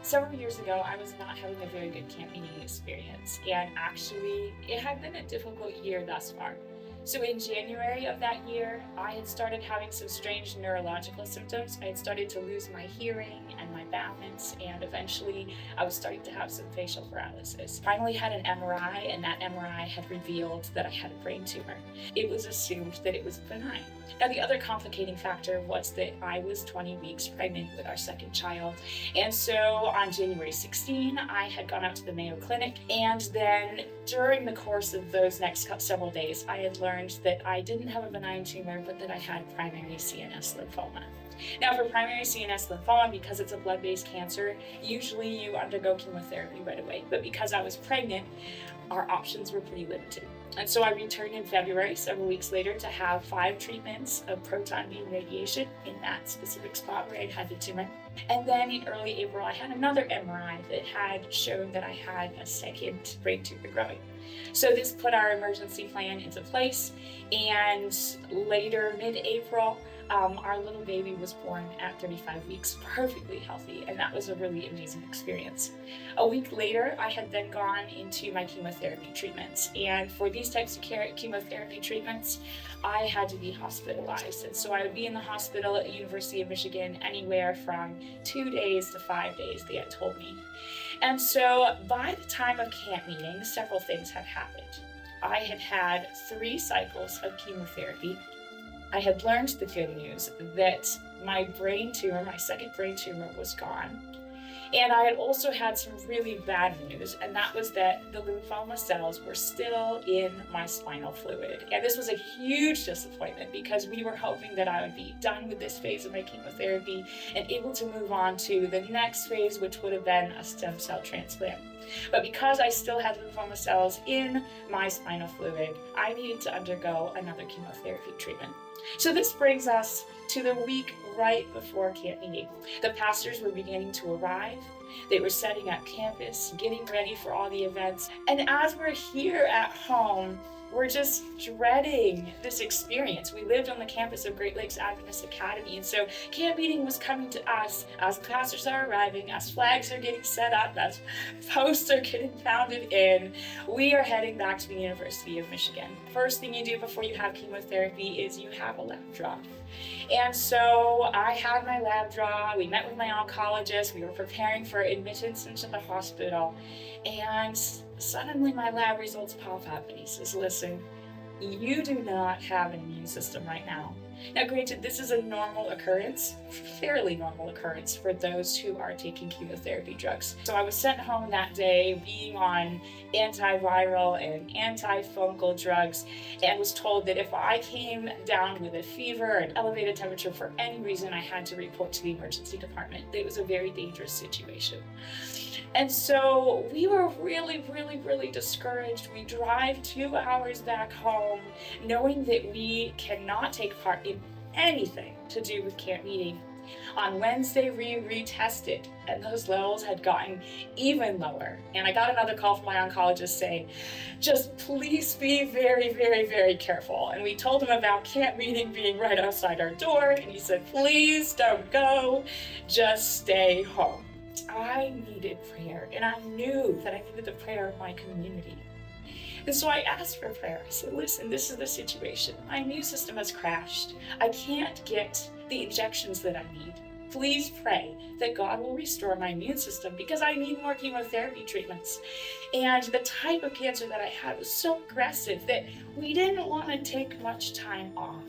Several years ago, I was not having a very good camp meeting experience, and actually, it had been a difficult year thus far. So in January of that year, I had started having some strange neurological symptoms. I had started to lose my hearing and my balance, and eventually I was starting to have some facial paralysis. Finally had an MRI, and that MRI had revealed that I had a brain tumor. It was assumed that it was benign. Now, the other complicating factor was that I was 20 weeks pregnant with our second child. And so on January 16, I had gone out to the Mayo Clinic. And then during the course of those next several days, I had learned that I didn't have a benign tumor, but that I had primary CNS lymphoma. Now, for primary CNS lymphoma, because it's a blood-based cancer, usually you undergo chemotherapy right away. But because I was pregnant, our options were pretty limited. And so I returned in February, several weeks later, to have 5 treatments of proton beam radiation in that specific spot where I had the tumor. And then in early April, I had another MRI that had shown that I had a second brain tumor growing. So this put our emergency plan into place, and later, mid-April, our little baby was born at 35 weeks, perfectly healthy, and that was a really amazing experience. A week later, I had then gone into my chemotherapy treatments, and for these types of chemotherapy treatments, I had to be hospitalized, and so I would be in the hospital at the University of Michigan anywhere from 2 days to 5 days, they had told me. And so by the time of camp meeting, several things had happened. I had had 3 cycles of chemotherapy. I had learned the good news that my brain tumor, my second brain tumor, was gone. And I had also had some really bad news, and that was that the lymphoma cells were still in my spinal fluid. And this was a huge disappointment because we were hoping that I would be done with this phase of my chemotherapy and able to move on to the next phase, which would have been a stem cell transplant. But because I still had lymphoma cells in my spinal fluid, I needed to undergo another chemotherapy treatment. So this brings us to the week right before camp meeting. The pastors were beginning to arrive. They were setting up campus, getting ready for all the events. And as we're here at home, we're just dreading this experience. We lived on the campus of Great Lakes Adventist Academy, and so camp meeting was coming to us as pastors are arriving, as flags are getting set up, as posts are getting pounded in. We are heading back to the University of Michigan. First thing you do before you have chemotherapy is you have a lab draw. And so I had my lab draw, we met with my oncologist, we were preparing for admittance into the hospital, and suddenly my lab results pop up and he says, listen, you do not have an immune system right now. Now granted, this is a normal occurrence, fairly normal occurrence for those who are taking chemotherapy drugs. So I was sent home that day being on antiviral and antifungal drugs and was told that if I came down with a fever and elevated temperature for any reason, I had to report to the emergency department. It was a very dangerous situation. And so we were really discouraged. We drive 2 hours back home knowing that we cannot take part in anything to do with camp meeting. On Wednesday, we retested, and those levels had gotten even lower. And I got another call from my oncologist saying, just please be very careful. And we told him about camp meeting being right outside our door, and he said, please don't go, just stay home. I needed prayer, and I knew that I needed the prayer of my community. And so I asked for prayer. I said, listen, this is the situation. My immune system has crashed. I can't get the injections that I need. Please pray that God will restore my immune system because I need more chemotherapy treatments. And the type of cancer that I had was so aggressive that we didn't want to take much time off.